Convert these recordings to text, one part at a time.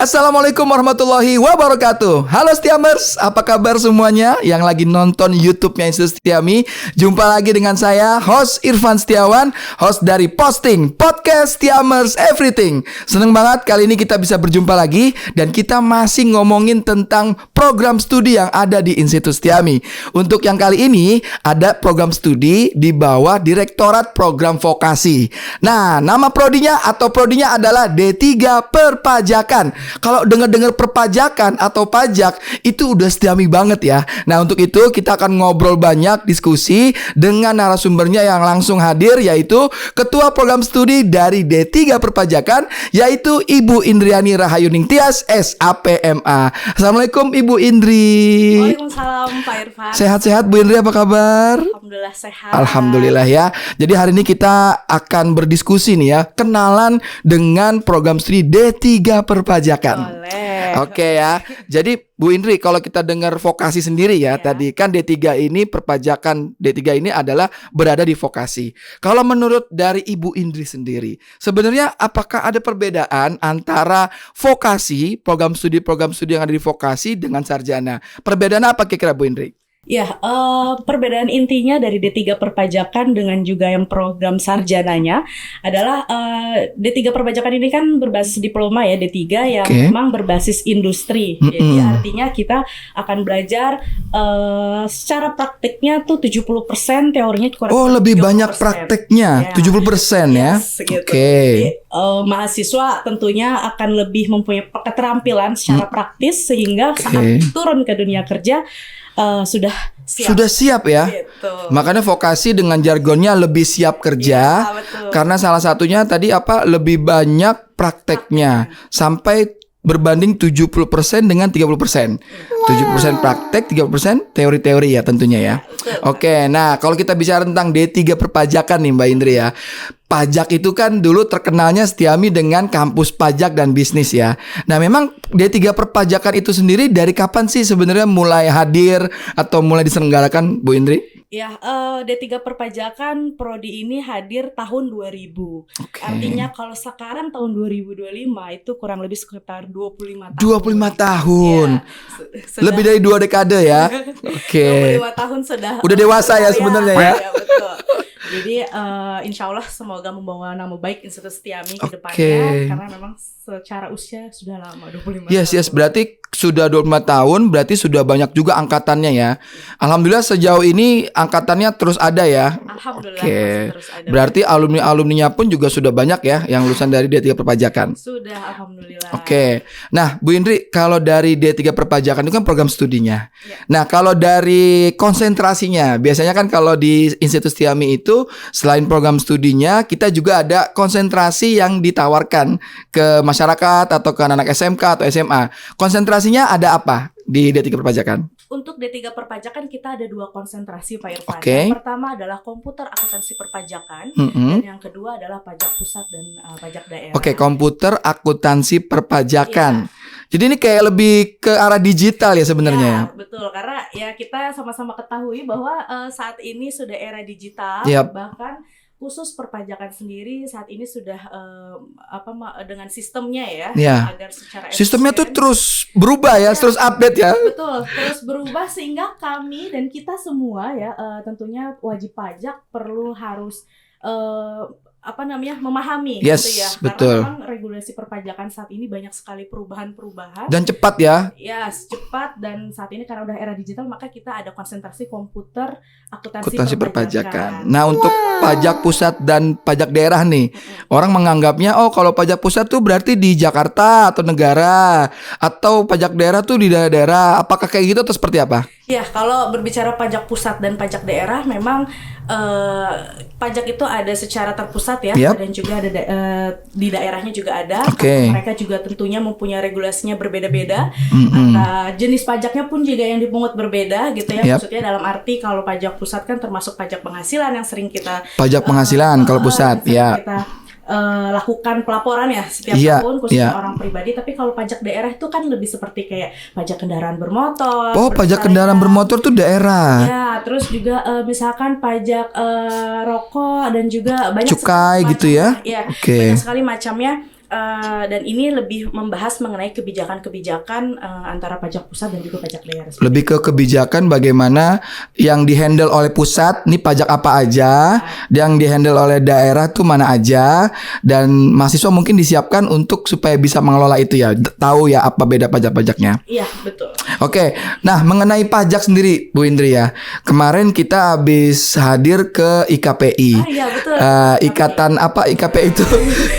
Assalamualaikum warahmatullahi wabarakatuh. Halo Setiamers, apa kabar semuanya yang lagi nonton YouTube-nya Institut Setiami? Jumpa lagi dengan saya, host Irfan Setiawan, host dari Posting Podcast Setiamers Everything. Seneng banget kali ini kita bisa berjumpa lagi dan kita masih ngomongin tentang program studi yang ada di Institut Setiami. Untuk yang kali ini ada program studi di bawah Direktorat Program Vokasi. Nah, nama prodinya adalah D3 Perpajakan. Kalau dengar-dengar perpajakan atau pajak itu udah Setiami banget ya. Nah, untuk itu kita akan ngobrol banyak, diskusi dengan narasumbernya yang langsung hadir, yaitu Ketua Program Studi dari D3 Perpajakan, yaitu Ibu Indriani Rahayuning Tias, SAPMA. Assalamualaikum Ibu Indri. Waalaikumsalam Pak Irfan. Sehat-sehat Bu Indri, apa kabar? Alhamdulillah sehat. Alhamdulillah ya. Jadi hari ini kita akan berdiskusi nih ya, kenalan dengan program studi D3 Perpajakan. Boleh. Oke ya. Jadi Bu Indri, kalau kita dengar vokasi sendiri ya, tadi kan D3 ini perpajakan, D3 ini adalah berada di vokasi. Kalau menurut dari Ibu Indri sendiri, sebenarnya apakah ada perbedaan antara vokasi, program studi yang ada di vokasi dengan sarjana? Perbedaan apa kira-kira Bu Indri? Ya, perbedaan intinya dari D3 Perpajakan dengan juga yang program sarjananya adalah D3 Perpajakan ini kan berbasis diploma ya, D3 yang memang berbasis industri. Jadi artinya kita akan belajar secara praktiknya tuh 70%, teorinya kurang. Oh, lebih banyak prakteknya, ya. 70% ya. Gitu. Jadi, mahasiswa tentunya akan lebih mempunyai keterampilan secara praktis sehingga saat turun ke dunia kerja sudah siap ya. Gitu. Makanya vokasi dengan jargonnya lebih siap kerja. Ya, karena salah satunya tadi lebih banyak prakteknya. Sampai berbanding 70% dengan 30%. 70% praktek, 30% teori-teori ya tentunya ya. Oke, nah kalau kita bicara tentang D3 Perpajakan nih Mbak Indri ya. Pajak itu kan dulu terkenalnya Setiami dengan kampus pajak dan bisnis ya. Nah, memang D3 Perpajakan itu sendiri dari kapan sih sebenarnya mulai hadir atau mulai diselenggarakan Bu Indri? Ya, D3 Perpajakan prodi ini hadir tahun 2000. Artinya kalau sekarang tahun 2025 itu kurang lebih sekitar 25 tahun. 25 tahun. Ya, lebih dari 2 dekade ya. 25 tahun sudah. Udah dewasa ya sebenarnya ya. Ya, betul. Jadi insya Allah semoga membawa nama baik Institut Setiami ke depannya. Karena memang secara usia sudah lama, 25 tahun. Yes, berarti sudah 25 tahun, berarti sudah banyak juga angkatannya ya. Alhamdulillah sejauh ini angkatannya terus ada ya. Alhamdulillah terus ada. Berarti alumni-alumninya pun juga sudah banyak ya yang lulusan dari D3 Perpajakan. Sudah, alhamdulillah. Nah, Bu Indri, kalau dari D3 Perpajakan itu kan program studinya. Nah, kalau dari konsentrasinya, biasanya kan kalau di Institut Setiami itu selain program studinya, kita juga ada konsentrasi yang ditawarkan ke masyarakat atau ke anak SMK atau SMA. Konsentrasinya ada apa di D3 Perpajakan? Untuk D3 Perpajakan kita ada 2 konsentrasi Pak Irfan. Yang pertama adalah komputer akuntansi perpajakan dan yang kedua adalah pajak pusat dan pajak daerah. Komputer akuntansi perpajakan. Jadi ini kayak lebih ke arah digital ya sebenarnya ya. Betul, karena ya kita sama-sama ketahui bahwa saat ini sudah era digital, bahkan khusus perpajakan sendiri saat ini sudah dengan sistemnya ya, agar secara sistemnya tuh terus berubah ya, terus update ya. Betul, terus berubah sehingga kami dan kita semua ya tentunya wajib pajak harus memahami gitu ya. Betul. Karena memang regulasi perpajakan saat ini banyak sekali perubahan dan cepat ya. Ya, cepat, dan saat ini karena udah era digital maka kita ada konsentrasi komputer akuntansi perpajakan. Nah, untuk pajak pusat dan pajak daerah nih, orang menganggapnya kalau pajak pusat tuh berarti di Jakarta atau negara, atau pajak daerah tuh di daerah-daerah. Apakah kayak gitu atau seperti apa? Ya, kalau berbicara pajak pusat dan pajak daerah memang pajak itu ada secara terpusat ya, dan juga ada di daerahnya juga ada. Mereka juga tentunya mempunyai regulasinya berbeda-beda. Jenis pajaknya pun juga yang dipungut berbeda gitu ya. Maksudnya dalam arti kalau pajak pusat kan termasuk pajak penghasilan yang sering kita penghasilan kalau pusat kita lakukan pelaporan ya setiap tahun khususnya orang pribadi. Tapi kalau pajak daerah itu kan lebih seperti kayak pajak kendaraan bermotor. Oh, pajak kendaraan bermotor tuh daerah. Ya, terus juga misalkan pajak rokok dan juga banyak cukai gitu ya. Ya, banyak sekali macamnya. dan ini lebih membahas mengenai kebijakan-kebijakan antara pajak pusat dan juga pajak daerah. Lebih ke kebijakan bagaimana yang dihandle oleh pusat, nih pajak apa aja, yang dihandle oleh daerah tuh mana aja, dan mahasiswa mungkin disiapkan untuk supaya bisa mengelola itu ya, tahu ya apa beda pajak-pajaknya. Iya, betul. Oke, nah mengenai pajak sendiri Bu Indri ya, kemarin kita habis hadir ke IKPI. Iya betul. Ikatan apa IKPI itu?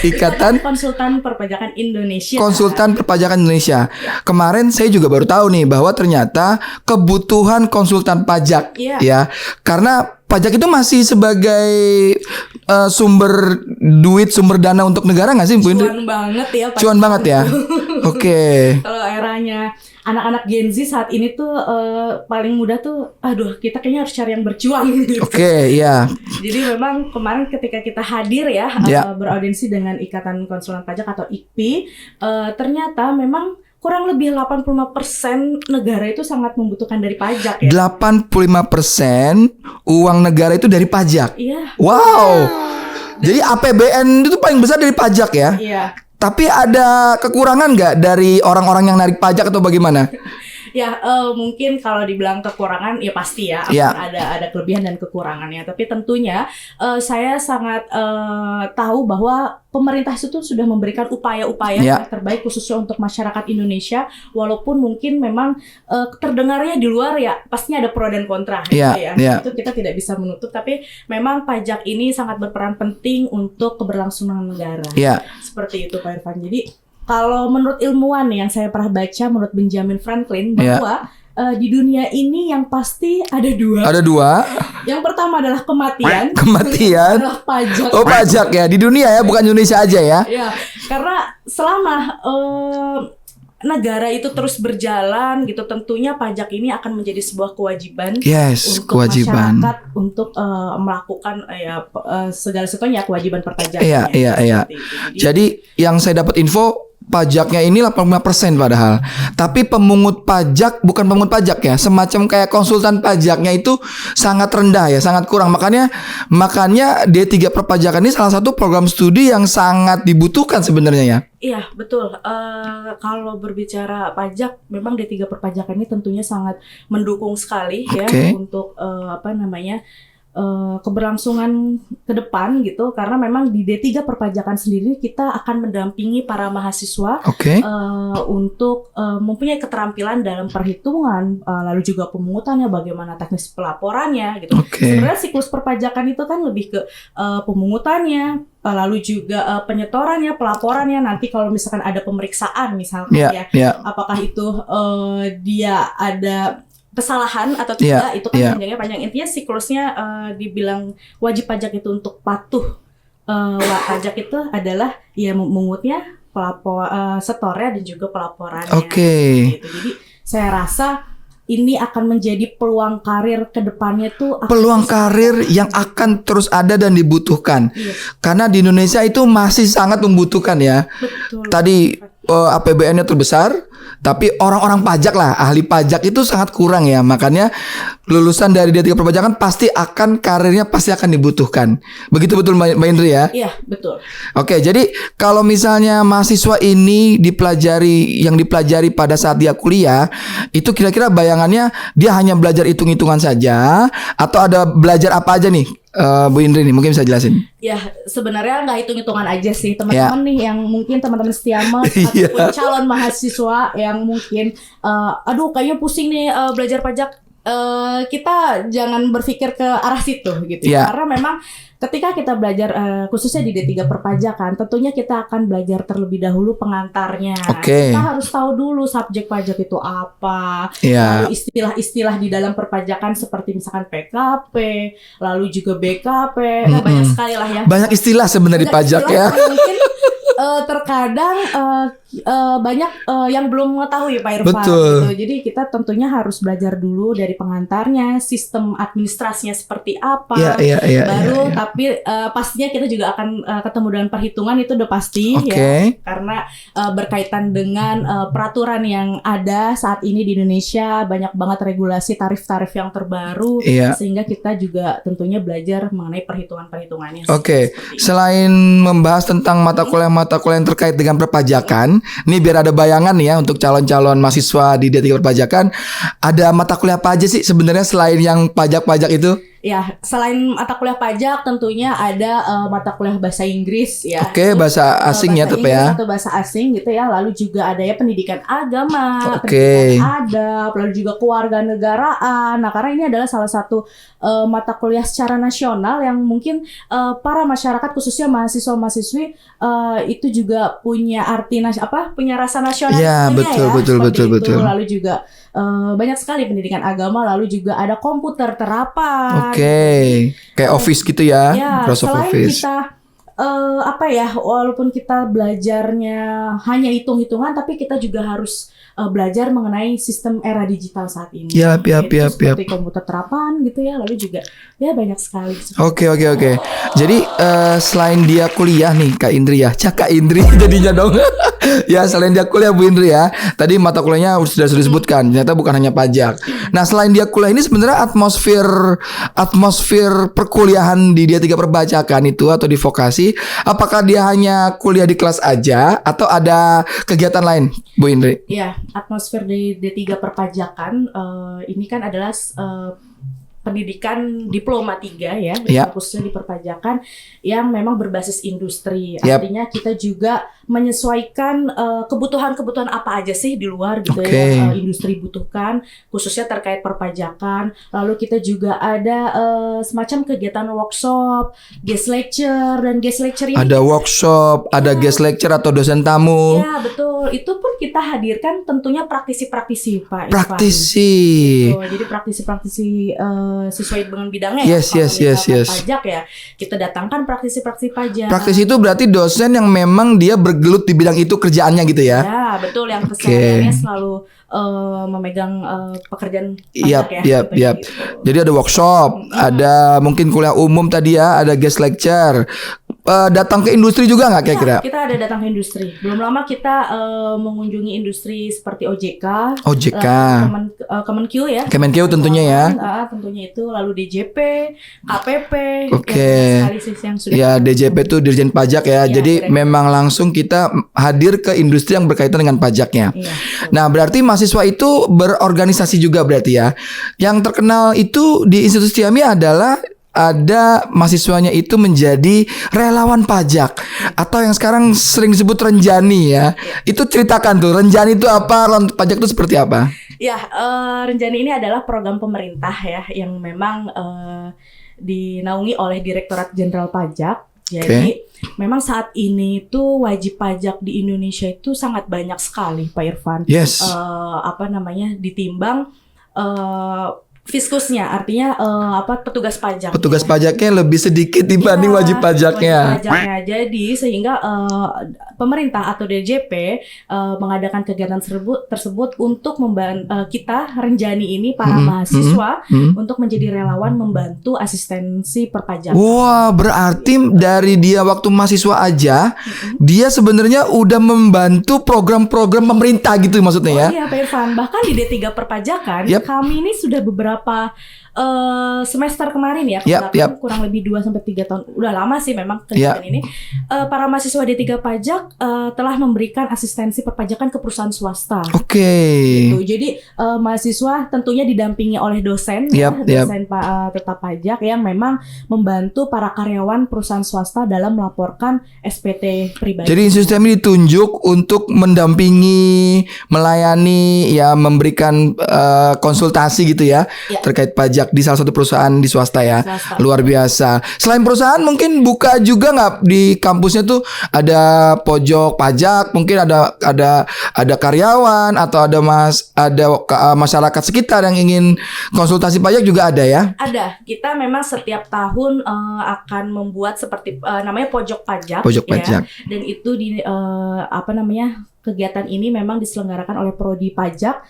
Ikatan Konsultan Perpajakan Indonesia. Konsultan Perpajakan Indonesia. Kemarin saya juga baru tahu nih bahwa ternyata kebutuhan konsultan pajak ya, karena pajak itu masih sebagai sumber duit, sumber dana untuk negara nggak sih Bu Indri? Cuan banget ya. Cuan banget ya. Oke. Kalau eranya anak-anak Gen Z saat ini tuh paling mudah tuh, aduh kita kayaknya harus cari yang berjuang gitu. Oke, iya. Jadi memang kemarin ketika kita hadir ya, beraudiensi dengan Ikatan Konsulen Pajak atau IKPI, ternyata memang kurang lebih 85% negara itu sangat membutuhkan dari pajak ya. 85% uang negara itu dari pajak. Iya. Wow. Jadi APBN itu paling besar dari pajak ya. Iya. Tapi ada kekurangan nggak dari orang-orang yang narik pajak atau bagaimana? Ya mungkin kalau dibilang kekurangan ya pasti ya akan ada kelebihan dan kekurangannya. Tapi tentunya saya sangat tahu bahwa pemerintah itu sudah memberikan upaya-upaya yang terbaik khususnya untuk masyarakat Indonesia. Walaupun mungkin memang terdengarnya di luar ya pastinya ada pro dan kontra gitu ya. Itu kita tidak bisa menutup. Tapi memang pajak ini sangat berperan penting untuk keberlangsungan negara. Seperti itu Pak Irfan. Jadi kalau menurut ilmuwan yang saya pernah baca, menurut Benjamin Franklin, bahwa di dunia ini yang pasti ada dua. Ada dua. Yang pertama adalah kematian. Kematian. Adalah pajak. Oh pajak ya, di dunia ya, bukan Indonesia aja ya. Ya, karena selama negara itu terus berjalan gitu, tentunya pajak ini akan menjadi sebuah kewajiban untuk masyarakat untuk melakukan segala sesuatunya kewajiban perpajakan. Iya. Jadi yang saya dapat info pajaknya ini 85% padahal. Tapi pemungut pajak bukan pemungut pajak ya, semacam kayak konsultan pajaknya itu sangat rendah ya, sangat kurang. Makanya D3 perpajakan ini salah satu program studi yang sangat dibutuhkan sebenarnya ya. Iya, betul. Kalau berbicara pajak, memang D3 perpajakan ini tentunya sangat mendukung sekali ya untuk keberlangsungan ke depan gitu, karena memang di D3 perpajakan sendiri kita akan mendampingi para mahasiswa untuk mempunyai keterampilan dalam perhitungan, lalu juga pemungutannya, bagaimana teknis pelaporannya gitu. Sebenarnya siklus perpajakan itu kan lebih ke pemungutannya, lalu juga penyetorannya, pelaporannya, nanti kalau misalkan ada pemeriksaan misalkan apakah itu dia ada kesalahan atau tidak, itu kan panjangnya panjang. Intinya siklusnya dibilang wajib pajak itu untuk patuh pajak itu adalah ya mengutnya, setornya dan juga pelaporannya. Gitu. Jadi saya rasa ini akan menjadi peluang karir ke depannya tuh. Peluang karir yang akan terus ada dan dibutuhkan. Karena di Indonesia itu masih sangat membutuhkan ya. Betul. Tadi APBN-nya terbesar, tapi orang-orang pajak lah, ahli pajak itu sangat kurang ya. Makanya lulusan dari D3 perpajakan pasti akan karirnya pasti akan dibutuhkan. Begitu betul Mbak Indri ya? Iya, betul. Oke, jadi kalau misalnya mahasiswa ini yang dipelajari pada saat dia kuliah, itu kira-kira bayangannya dia hanya belajar hitung-hitungan saja atau ada belajar apa aja nih? Bu Indri nih mungkin bisa jelasin. Ya sebenarnya nggak hitung-hitungan aja sih teman-teman nih, yang mungkin teman-teman Setiamers ataupun calon mahasiswa yang mungkin aduh kayaknya pusing nih belajar pajak, kita jangan berpikir ke arah situ gitu karena memang ketika kita belajar khususnya di D3 perpajakan, tentunya kita akan belajar terlebih dahulu pengantarnya. Kita harus tahu dulu subjek pajak itu apa, lalu istilah-istilah di dalam perpajakan seperti misalkan PKP, lalu juga BKP, banyak sekali lah ya. Banyak istilah sebenarnya di pajak ya. Mungkin terkadang banyak yang belum mengetahui Pak Irfan. Betul. Gitu. Jadi kita tentunya harus belajar dulu dari pengantarnya, sistem administrasinya seperti apa. Baru tapi pastinya kita juga akan ketemu dengan perhitungan, itu udah pasti ya. Karena berkaitan dengan peraturan yang ada saat ini di Indonesia, banyak banget regulasi tarif-tarif yang terbaru, sehingga kita juga tentunya belajar mengenai perhitungan-perhitungannya. Selain membahas tentang mata kuliah mata kuliah yang terkait dengan perpajakan. Nih biar ada bayangan nih ya untuk calon-calon mahasiswa di D3 perpajakan. Ada mata kuliah apa aja sih sebenarnya selain yang pajak-pajak itu? Ya, selain mata kuliah pajak tentunya ada mata kuliah bahasa Inggris ya. Oke, bahasa asing ya tapi ya. Atau bahasa asing gitu ya. Lalu juga ada ya pendidikan agama, Oke. pendidikan adab, lalu juga kewarganegaraan. Nah, karena ini adalah salah satu mata kuliah secara nasional yang mungkin para masyarakat khususnya mahasiswa-mahasiswi itu juga punya arti punya rasa nasional. Ya, betul. Lalu juga banyak sekali pendidikan agama, lalu juga ada komputer terapan. Oke, kayak Office gitu ya, Microsoft selain Office. Kita walaupun kita belajarnya hanya hitung-hitungan, tapi kita juga harus belajar mengenai sistem era digital saat ini. Seperti komputer terapan gitu ya, lalu juga ya banyak sekali. Oke. Jadi selain dia kuliah nih Kak Indri ya, Kak Indri jadinya dong. Ya selain dia kuliah Bu Indri ya, tadi mata kuliahnya sudah disebutkan, ternyata bukan hanya pajak. Nah selain dia kuliah ini sebenarnya atmosfer perkuliahan di D3 perpajakan itu atau di vokasi, apakah dia hanya kuliah di kelas aja atau ada kegiatan lain Bu Indri? Ya, atmosfer di D3 perpajakan ini kan adalah pendidikan diploma 3 ya, khususnya di perpajakan yang memang berbasis industri. Artinya kita juga menyesuaikan kebutuhan-kebutuhan apa aja sih di luar gitu ya yang industri butuhkan, khususnya terkait perpajakan. Lalu kita juga ada semacam kegiatan workshop, guest lecture, dan guest lecture ini ada workshop, ada guest lecture atau dosen tamu. Ya betul, itu pun kita hadirkan tentunya praktisi-praktisi Pak. Praktisi. Jadi praktisi-praktisi sesuai dengan bidangnya yes. pajak ya, kita datangkan praktisi-praktisi pajak. Praktisi itu berarti dosen yang memang dia bergelut di bidang itu kerjaannya gitu ya? Ya betul, yang kesehariannya selalu memegang pekerjaan pajak Gitu. Jadi ada workshop, ada mungkin kuliah umum tadi ya, ada guest lecture. Datang ke industri juga nggak kira-kira? Ya, kita ada datang ke industri. Belum lama kita mengunjungi industri seperti OJK, Kemenq ya. Kemenq tentunya ya. Tentunya itu, lalu DJP, KPP. Ya DJP itu Dirjen Pajak ya. Jadi memang langsung kita hadir ke industri yang berkaitan dengan pajaknya. Nah berarti mahasiswa itu berorganisasi juga berarti ya. Yang terkenal itu di Institut Setiami adalah ada mahasiswanya itu menjadi relawan pajak atau yang sekarang sering disebut Renjani ya. Itu ceritakan tuh, Renjani itu apa, relawan pajak itu seperti apa? Ya, Renjani ini adalah program pemerintah ya yang memang dinaungi oleh Direktorat Jenderal Pajak. Jadi memang saat ini tuh wajib pajak di Indonesia itu sangat banyak sekali Pak Irfan. Yes. Ditimbang fiskusnya, artinya petugas pajak. Petugas pajaknya lebih sedikit dibanding wajib pajaknya. Jadi sehingga pemerintah atau DJP mengadakan kegiatan tersebut untuk kita Renjani ini para mahasiswa untuk menjadi relawan membantu asistensi perpajakan. Wah, berarti dari dia waktu mahasiswa aja dia sebenarnya udah membantu program-program pemerintah gitu maksudnya ya. Iya Pak Irfan, bahkan di D3 perpajakan kami ini sudah beberapa semester kemarin ya, kurang lebih 2-3 tahun, udah lama sih memang kegiatan ini. Para mahasiswa D3 pajak telah memberikan asistensi perpajakan ke perusahaan swasta. Gitu. Jadi mahasiswa tentunya didampingi oleh dosen, dosen tetap pajak yang memang membantu para karyawan perusahaan swasta dalam melaporkan SPT pribadi. Jadi Institut Setiami ditunjuk untuk mendampingi, melayani, ya memberikan konsultasi gitu ya. Terkait pajak di salah satu perusahaan di swasta ya. Luar biasa. Selain perusahaan mungkin buka juga nggak di kampusnya tuh ada pojok pajak, mungkin ada karyawan atau ada masyarakat sekitar yang ingin konsultasi pajak juga ada ya? Ada. Kita memang setiap tahun akan membuat seperti namanya pojok pajak. Dan itu kegiatan ini memang diselenggarakan oleh Prodi Pajak,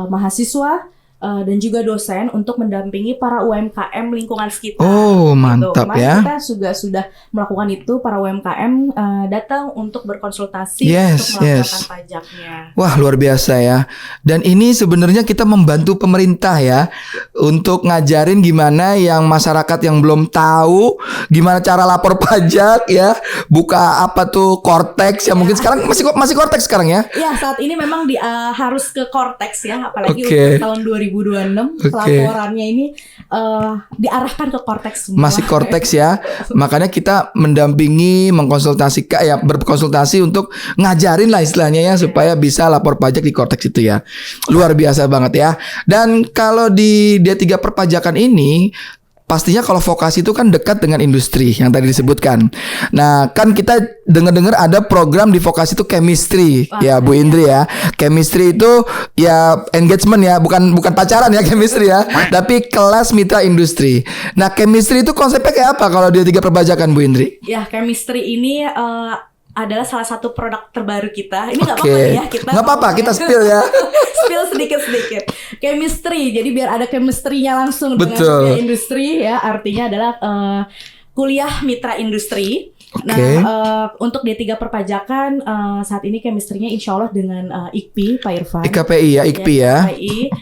mahasiswa, dan juga dosen untuk mendampingi para UMKM lingkungan sekitar. Oh, mantap gitu. ya. Kita juga sudah melakukan itu, para UMKM datang untuk berkonsultasi Yes, untuk melaporkan pajaknya. Wah, luar biasa ya. Dan ini sebenarnya kita membantu pemerintah ya untuk ngajarin gimana yang masyarakat yang belum tahu gimana cara lapor pajak ya. Buka apa tuh Cortex ya, mungkin sekarang masih Cortex sekarang ya. Ya, saat ini memang harus ke Cortex ya, apalagi untuk tahun 2026 laporannya ini diarahkan ke Cortex semua. Masih Cortex ya. Makanya kita mendampingi, mengkonsultasikan ya, berkonsultasi untuk ngajarin lah istilahnya ya supaya bisa lapor pajak di Cortex itu ya. Luar biasa banget ya. Dan kalau di D3 perpajakan ini pastinya kalau vokasi itu kan dekat dengan industri yang tadi disebutkan. Nah, kan kita dengar-dengar ada program di vokasi itu chemistry. Wah, ya Bu Indri ya. Chemistry itu ya engagement ya, bukan pacaran ya chemistry ya, tapi kelas mitra industri. Nah, chemistry itu konsepnya kayak apa kalau D3 perpajakan Bu Indri? Ya, chemistry ini adalah salah satu produk terbaru kita. Ini nggak apa-apa ya kita. Nggak apa-apa, kita spill ya. Spill sedikit-sedikit. Chemistry, jadi biar ada chemistry-nya langsung dengan dunia industri ya. Artinya adalah kuliah mitra industri. Nah, untuk D3 perpajakan saat ini chemistry-nya insya Allah dengan IKPI, Pak Irfan. IKPI ya, IKPI ya.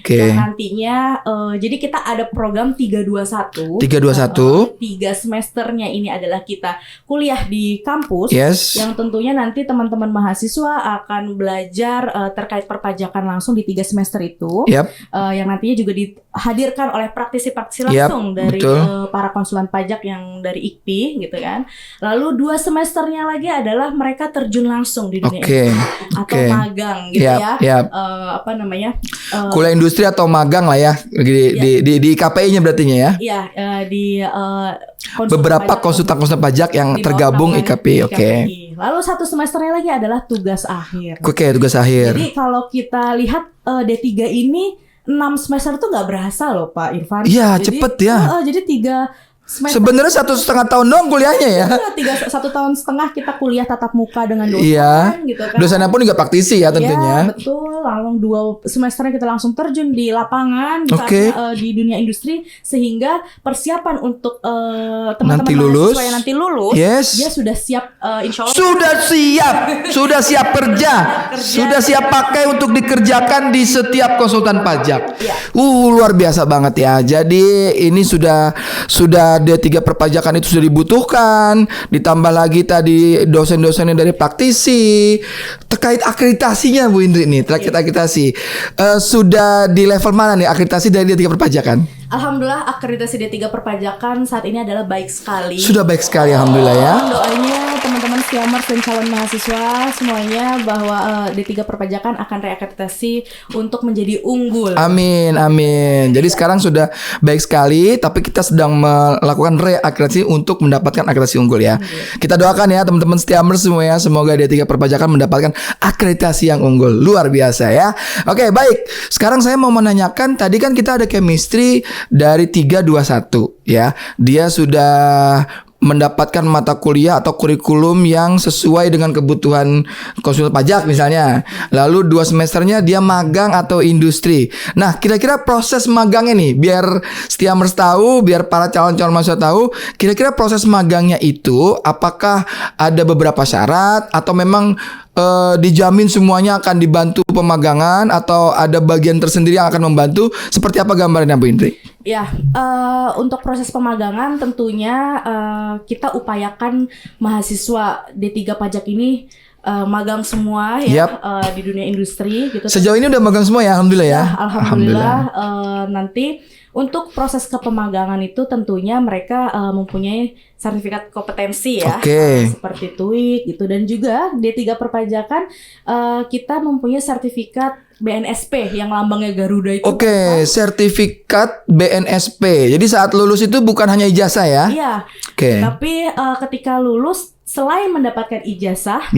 Dan nantinya, jadi kita ada program 321. 321. 3 semesternya ini adalah kita kuliah di kampus. Yes. Yang tentunya nanti teman-teman mahasiswa akan belajar terkait perpajakan langsung di 3 semester itu. Yang nantinya juga dihadirkan oleh praktisi-praktisi langsung dari para konsulan pajak yang dari IKPI gitu kan. Lalu 2 semesternya lagi adalah mereka terjun langsung di dunia industri atau magang gitu ya. Apa namanya? Kuliah industri atau magang lah ya di IKPI-nya berartinya ya. Iya, di beberapa konsultan pajak yang tergabung IKPI. Lalu 1 semesternya lagi adalah tugas akhir. Tugas akhir. Jadi kalau kita lihat D3 ini 6 semester tuh nggak berasa loh Pak Irfan. Iya, cepet ya. Jadi 3 sebenarnya 1,5 tahun doang kuliahnya ya. 1,5 tahun kita kuliah tatap muka dengan dosen gitu kan. Dosennya pun juga praktisi ya tentunya. Iya, betul. Lalu 2 semesternya kita langsung terjun di lapangan di dunia industri sehingga persiapan untuk teman-teman mahasiswa yang nanti lulus dia sudah siap insya Allah. Sudah siap kerja. Sudah siap pakai untuk dikerjakan di setiap konsultan pajak. Luar biasa banget ya. Jadi ini sudah D3 perpajakan itu sudah dibutuhkan, ditambah lagi tadi dosen-dosennya dari praktisi. Terkait akreditasinya Bu Indri nih, terkait akreditasi sudah di level mana nih akreditasi dari D3 perpajakan? Alhamdulillah akreditasi D3 perpajakan saat ini adalah baik sekali. Sudah baik sekali alhamdulillah ya. Doanya teman-teman Stiamers dan calon mahasiswa semuanya bahwa D3 perpajakan akan reakreditasi untuk menjadi unggul. Amin. Jadi sekarang sudah baik sekali, tapi kita sedang melakukan reakreditasi untuk mendapatkan akreditasi unggul ya. Kita doakan ya teman-teman Stiamers semua ya, semoga D3 perpajakan mendapatkan akreditasi yang unggul. Luar biasa ya. Oke, baik. Sekarang saya mau menanyakan, tadi kan kita ada chemistry dari 321 ya. Dia sudah mendapatkan mata kuliah atau kurikulum yang sesuai dengan kebutuhan konsultan pajak misalnya. Lalu 2 semesternya dia magang atau industri. Nah, kira-kira proses magangnya nih, biar Stiamers tahu, biar para calon-calon mahasiswa tahu, kira-kira proses magangnya itu apakah ada beberapa syarat atau memang dijamin semuanya akan dibantu pemagangan atau ada bagian tersendiri yang akan membantu? Seperti apa gambarannya Bu Indri? Ya, untuk proses pemagangan tentunya kita upayakan mahasiswa D3 pajak ini magang semua ya di dunia industri gitu. Sejauh ini udah magang semua ya, alhamdulillah ya. Alhamdulillah. Nanti untuk proses kepemagangan itu tentunya mereka mempunyai sertifikat kompetensi ya, seperti TOEIC gitu, dan juga D3 perpajakan kita mempunyai sertifikat BNSP yang lambangnya Garuda itu. Sertifikat BNSP. Jadi saat lulus itu bukan hanya ijazah ya? Iya. Tapi ketika lulus selain mendapatkan ijazah,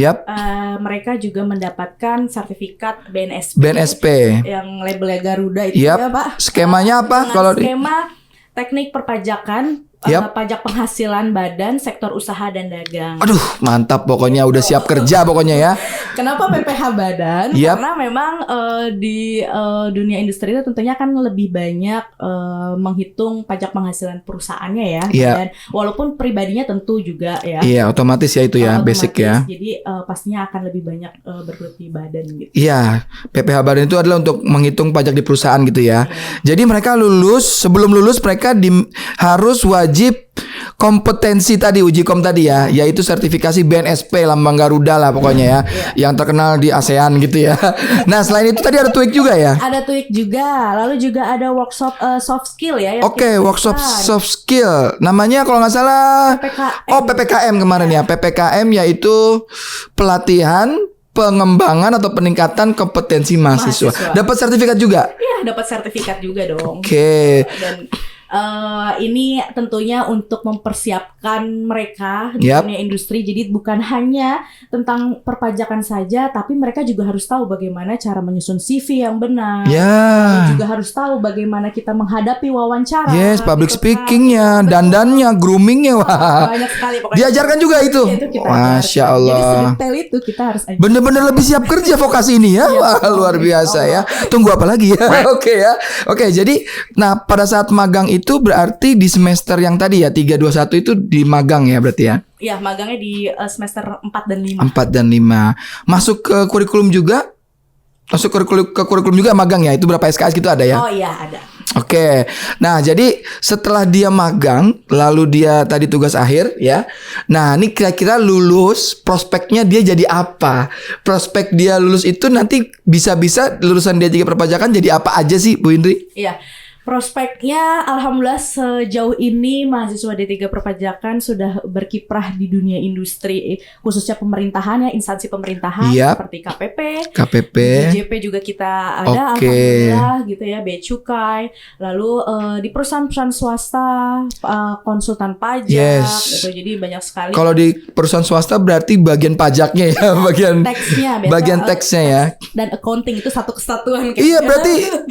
mereka juga mendapatkan sertifikat BNSP yang labelnya Garuda itu ya Pak. Skemanya apa? Kalau skema teknik perpajakan pajak penghasilan badan sektor usaha dan dagang. Aduh, mantap pokoknya, udah siap kerja pokoknya ya. Kenapa PPh badan? Karena memang di dunia industri itu tentunya kan lebih banyak menghitung pajak penghasilan perusahaannya ya. Dan walaupun pribadinya tentu juga ya. Iya, otomatis ya itu ya, basic ya. Jadi pastinya akan lebih banyak bergelut di badan gitu. Iya, PPh badan itu adalah untuk menghitung pajak di perusahaan gitu ya. Jadi mereka sebelum lulus mereka harus wajib kompetensi tadi, uji kom tadi ya, yaitu sertifikasi BNSP Lambang Garuda lah pokoknya ya, yang terkenal di ASEAN gitu ya. Nah selain itu tadi ada TOEIC juga ya? Ada TOEIC juga, lalu juga ada workshop soft skill ya. Oke, workshop soft skill, namanya kalau nggak salah PPKM kemarin ya, PPKM yaitu pelatihan pengembangan atau peningkatan kompetensi mahasiswa. Dapat sertifikat juga? Iya, dapat sertifikat juga dong. Oke. Dan ini tentunya untuk mempersiapkan mereka di dunia industri. Jadi bukan hanya tentang perpajakan saja, tapi mereka juga harus tahu bagaimana cara menyusun CV yang benar. Juga harus tahu bagaimana kita menghadapi wawancara. Public speakingnya, dandannya, groomingnya, wah. Banyak sekali pokoknya. Diajarkan juga itu. Masya Allah. Jadi sedetail itu kita harus ajar. Bener-bener lebih siap kerja vokasi ini ya. Wah, luar biasa ya. Tunggu apa lagi ya? Oke ya. Oke, jadi nah pada saat magang itu berarti di semester yang tadi ya 321 itu di magang ya berarti ya? Iya, magangnya di semester 4 dan 5. 4 dan 5. Masuk ke kurikulum juga? Masuk ke kurikulum juga magang ya? Itu berapa SKS gitu ada ya? Oh iya, ada. Oke. Nah, jadi setelah dia magang, lalu dia tadi tugas akhir ya. Nah, ini kira-kira lulus prospeknya dia jadi apa? Prospek dia lulus itu nanti bisa-bisa lulusan D3 perpajakan jadi apa aja sih, Bu Indri? Iya. Prospeknya alhamdulillah sejauh ini mahasiswa D3 perpajakan sudah berkiprah di dunia industri, khususnya pemerintahan ya, instansi pemerintahan seperti KPP, DJP juga kita ada alhamdulillah gitu ya, Bea Cukai, lalu di perusahaan-perusahaan swasta, konsultan pajak gitu. Jadi banyak sekali. Kalau di perusahaan swasta berarti bagian pajaknya ya, bagian teksnya ya. Dan accounting itu satu kesatuan. Iya, berarti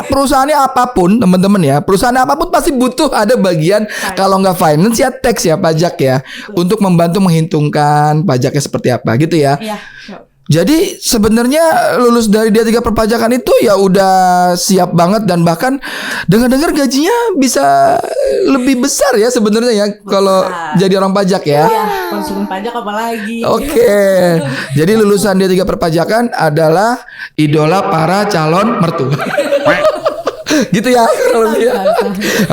perusahaannya apapun teman-teman ya, perusahaan apapun pasti butuh ada bagian kalau nggak finance ya tax ya, pajak ya, untuk membantu menghitungkan pajaknya seperti apa gitu ya. Jadi sebenarnya lulus dari D3 perpajakan itu ya udah siap banget, dan bahkan dengar-dengar gajinya bisa lebih besar ya sebenarnya ya kalau jadi orang pajak ya. Konsumen pajak apalagi. Oke. Jadi lulusan D3 perpajakan adalah idola para calon mertua. Gitu ya.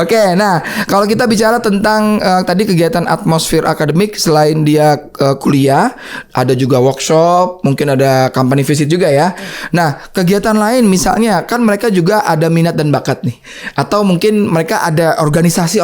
Oke, nah kalau kita bicara tentang tadi kegiatan atmosfer akademik, selain dia kuliah, ada juga workshop, mungkin ada company visit juga ya. Nah, kegiatan lain misalnya kan mereka juga ada minat dan bakat nih, atau mungkin mereka ada organisasi.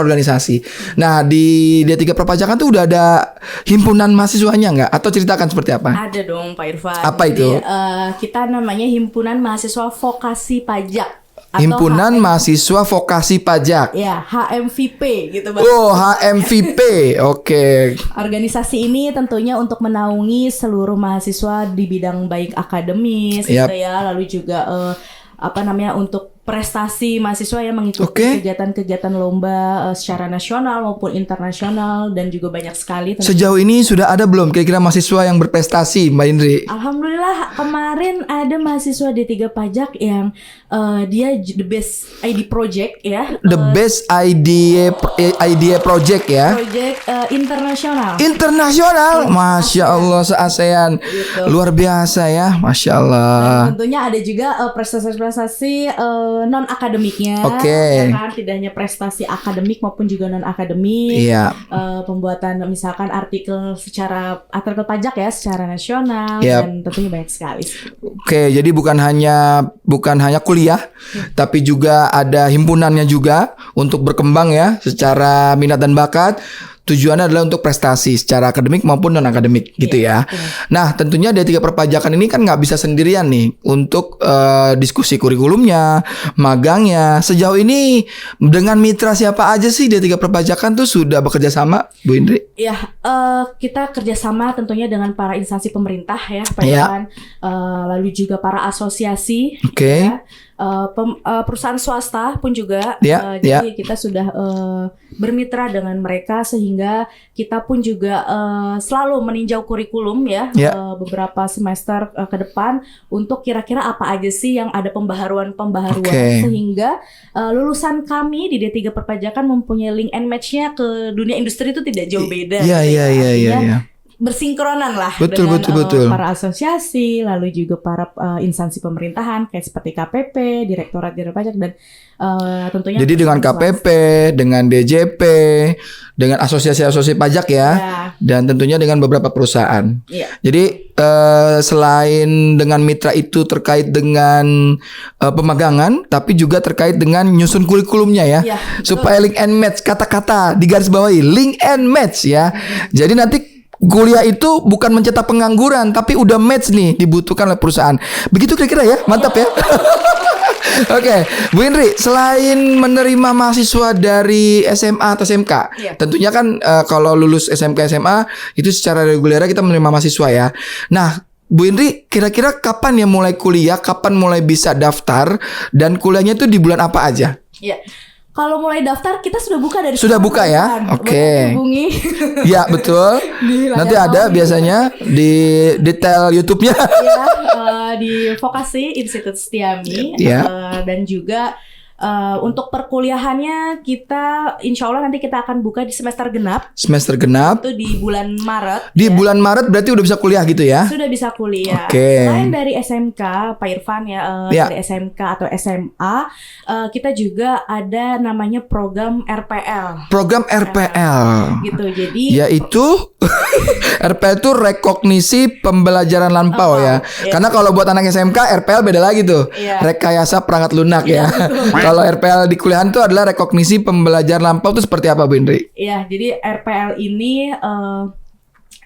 Nah, di D3 perpajakan tuh udah ada himpunan mahasiswanya nggak? Atau ceritakan seperti apa? Ada dong Pak Irfan. Apa itu? Jadi, kita namanya Himpunan Mahasiswa Vokasi Pajak. Himpunan Mahasiswa Vokasi Pajak. Ya, HMVP gitu Bang. Oh, HMVP. Oke. Organisasi ini tentunya untuk menaungi seluruh mahasiswa di bidang baik akademis gitu ya, lalu juga untuk prestasi mahasiswa yang mengikuti kegiatan-kegiatan lomba secara nasional maupun internasional, dan juga banyak sekali. Sejauh ini sudah ada belum kira-kira mahasiswa yang berprestasi, Mbak Indri? Alhamdulillah kemarin ada mahasiswa D3 pajak yang dia the best ID project ya. The best idea project ya. Project internasional. Internasional, Masya Allah, se-ASEAN gitu. Luar biasa ya, Masya Allah. Dan tentunya ada juga prestasi-prestasi non akademiknya, kan tidak hanya prestasi akademik maupun juga non akademik. Pembuatan misalkan artikel pajak ya secara nasional, dan tentunya banyak sekali. Oke, jadi bukan hanya kuliah, tapi juga ada himpunannya juga untuk berkembang ya secara minat dan bakat. Tujuannya adalah untuk prestasi secara akademik maupun non akademik gitu ya. Nah, tentunya D3 perpajakan ini kan nggak bisa sendirian nih untuk diskusi kurikulumnya, magangnya. Sejauh ini dengan mitra siapa aja sih D3 perpajakan tuh sudah bekerja sama, Bu Indri? Ya, kita kerjasama tentunya dengan para instansi pemerintah ya, Pak Irfan, lalu juga para asosiasi. Ya. perusahaan swasta pun juga. Jadi kita sudah bermitra dengan mereka sehingga kita pun juga selalu meninjau kurikulum ya beberapa semester ke depan untuk kira-kira apa aja sih yang ada pembaharuan sehingga lulusan kami di D3 Perpajakan mempunyai link and match-nya ke dunia industri itu tidak jauh beda. Iya. Bersinkronan lah dengan para asosiasi, lalu juga para instansi pemerintahan kayak seperti KPP, Direktorat Jenderal Pajak dan tentunya. Jadi dengan KPP, dengan DJP, dengan asosiasi-asosiasi pajak ya, dan tentunya dengan beberapa perusahaan. Jadi selain dengan mitra itu terkait dengan pemagangan, tapi juga terkait dengan nyusun kurikulumnya ya, supaya link and match, kata-kata digarisbawahi link and match ya. Jadi nanti kuliah itu bukan mencetak pengangguran, tapi udah match nih dibutuhkan oleh perusahaan. Begitu kira-kira ya, mantap ya. Oke, Bu Indri, selain menerima mahasiswa dari SMA atau SMK, tentunya kan kalau lulus SMK SMA itu secara reguler kita menerima mahasiswa ya. Nah, Bu Indri, kira-kira kapan ya mulai kuliah, kapan mulai bisa daftar, dan kuliahnya itu di bulan apa aja? Iya. Kalau mulai daftar kita sudah buka dari sudah buka ya, oke. Hubungi. Ya betul. Nanti ada biasanya di detail YouTube-nya. Di Vokasi Institut Setiami dan juga untuk perkuliahannya kita insya Allah nanti kita akan buka di semester genap. Semester genap. Itu di bulan Maret. Di bulan Maret berarti udah bisa kuliah gitu ya? Sudah bisa kuliah. Oke. Selain dari SMK, Pak Irfan dari SMK atau SMA, kita juga ada namanya program RPL. Program RPL. Gitu. Jadi yaitu RPL itu rekognisi pembelajaran lampau ya. Karena kalau buat anak SMK RPL beda lagi tuh. Rekayasa perangkat lunak ya. Kalau RPL di kuliahan itu adalah rekognisi pembelajaran lampau itu seperti apa, Bu Indri? Iya, jadi RPL ini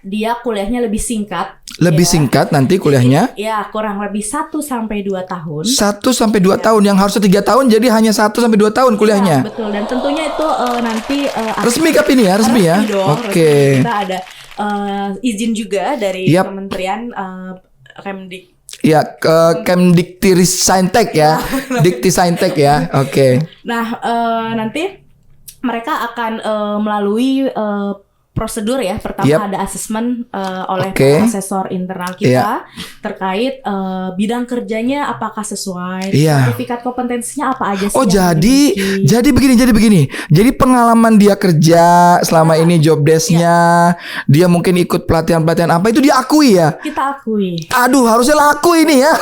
dia kuliahnya lebih singkat. Lebih singkat nanti kuliahnya? Ya, kurang lebih 1-2 tahun. 1-2 tahun, yang harusnya 3 tahun jadi hanya 1-2 tahun kuliahnya. Betul, dan tentunya itu nanti resmi kap ini ya, resmi ya. Oke. Kita ada izin juga dari Kementerian Kemdik. Ya, ke Kemdiktirissaintek ya. Diktisaintek ya. Oke. Nah, nanti mereka akan melalui prosedur ya. Pertama ada asesmen oleh asesor internal kita terkait bidang kerjanya apakah sesuai, sertifikat kompetensinya apa aja sih. Oh, jadi begini. Jadi pengalaman dia kerja selama ini, job desk-nya, dia mungkin ikut pelatihan-pelatihan apa itu diakui ya? Kita akui. Aduh, harusnya laku ini ya.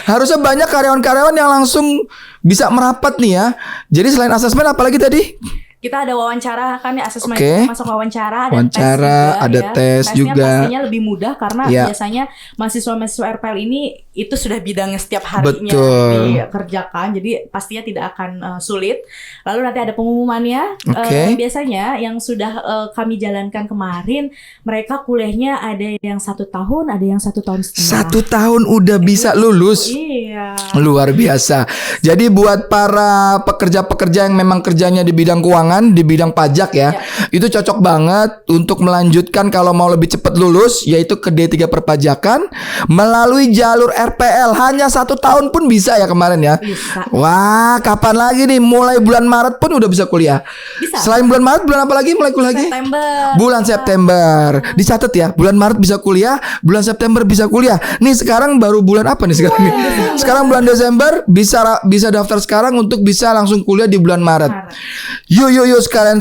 Harusnya banyak karyawan-karyawan yang langsung bisa merapat nih ya. Jadi selain asesmen apalagi tadi? Kita ada wawancara kan ya, asesmen masuk wawancara, ada tes juga. Pastinya lebih mudah karena biasanya mahasiswa-mahasiswa RPL ini itu sudah bidangnya setiap harinya dikerjakan, jadi pastinya tidak akan sulit. Lalu nanti ada pengumumannya. Biasanya yang sudah kami jalankan kemarin, mereka kuliahnya ada yang 1 tahun, ada yang 1 tahun setengah. 1 tahun udah bisa lulus. Iya. Luar biasa. Jadi buat para pekerja-pekerja yang memang kerjanya di bidang keuangan, di bidang pajak ya, itu cocok banget untuk melanjutkan kalau mau lebih cepat lulus, yaitu ke D3 Perpajakan melalui jalur RPL. Hanya 1 tahun pun bisa ya kemarin ya. Bisa. Wah, kapan lagi nih? Mulai bulan Maret pun udah bisa kuliah. Bisa. Selain bulan Maret, bulan apa lagi mulai kuliah lagi? Bulan September. Dicatat ya, bulan Maret bisa kuliah, bulan September bisa kuliah. Nih sekarang baru bulan apa nih sekarang? Sekarang bulan Desember, bisa daftar sekarang untuk bisa langsung kuliah di bulan Maret. Yuk sekalian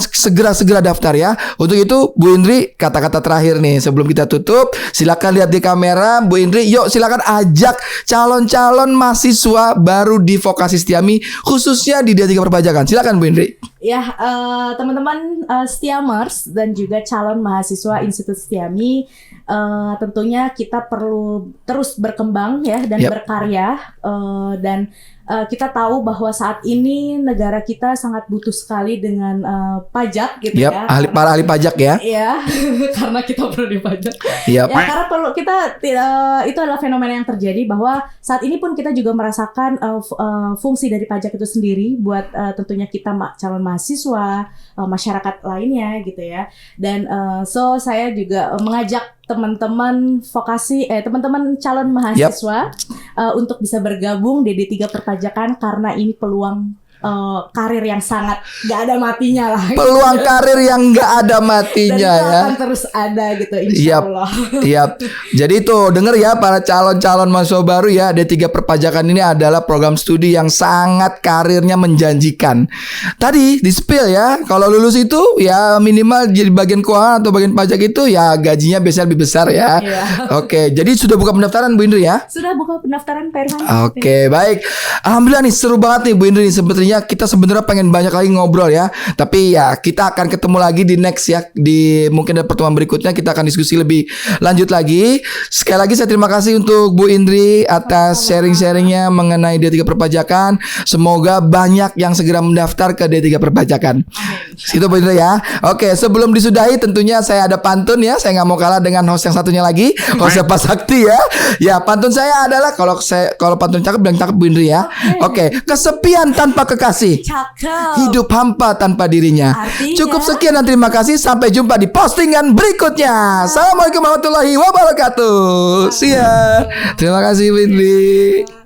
segera daftar ya. Untuk itu Bu Indri, kata-kata terakhir nih sebelum kita tutup, silakan lihat di kamera Bu Indri. Yuk silakan ajak calon-calon mahasiswa baru di Vokasi Setiami, khususnya di D3 Perpajakan. Silakan Bu Indri. Ya, teman-teman Setiamers dan juga calon mahasiswa Institut Setiami, tentunya kita perlu terus berkembang ya dan berkarya, dan kita tahu bahwa saat ini negara kita sangat butuh sekali dengan pajak gitu ya. Para ahli pajak ya. Iya, karena kita perlu dipajak. Ya, karena perlu kita itu adalah fenomena yang terjadi bahwa saat ini pun kita juga merasakan fungsi dari pajak itu sendiri buat tentunya kita calon mahasiswa, masyarakat lainnya gitu ya. Dan saya juga mengajak teman-teman teman-teman calon mahasiswa untuk bisa bergabung di D3 Perpajakan karena ini peluang karir yang sangat gak ada matinya lah. Peluang karir yang gak ada matinya ya. Akan terus ada gitu insya Allah. Yap. Jadi tuh denger ya para calon-calon mahasiswa baru ya, D3 Perpajakan ini adalah program studi yang sangat karirnya menjanjikan. Tadi di spill ya, kalau lulus itu ya minimal jadi bagian keuangan atau bagian pajak itu ya gajinya biasanya lebih besar ya. Oke, jadi sudah buka pendaftaran Bu Indri ya? Sudah buka pendaftaran Pak Irfan. Oke, baik. Alhamdulillah nih seru banget nih Bu Indri nih. Sepertinya kita sebenarnya pengen banyak lagi ngobrol ya. Tapi ya kita akan ketemu lagi di next ya. Di mungkin ada pertemuan berikutnya kita akan diskusi lebih lanjut lagi. Sekali lagi saya terima kasih untuk Bu Indri atas sharing-sharingnya mengenai D3 Perpajakan. Semoga banyak yang segera mendaftar ke D3 Perpajakan. Itu Bu Indri ya. Oke, sebelum disudahi tentunya saya ada pantun ya. Saya nggak mau kalah dengan host yang satunya lagi, hostnya Pak Sakti ya. Ya pantun saya adalah kalau pantun cakep bilang cakep Bu Indri ya. Oke, kesepian tanpa kekasih. Cakep. Hidup hampa tanpa dirinya. Artinya? Cukup sekian dan terima kasih. Sampai jumpa di postingan berikutnya. Assalamualaikum warahmatullahi wabarakatuh. See ya. Terima kasih Windy.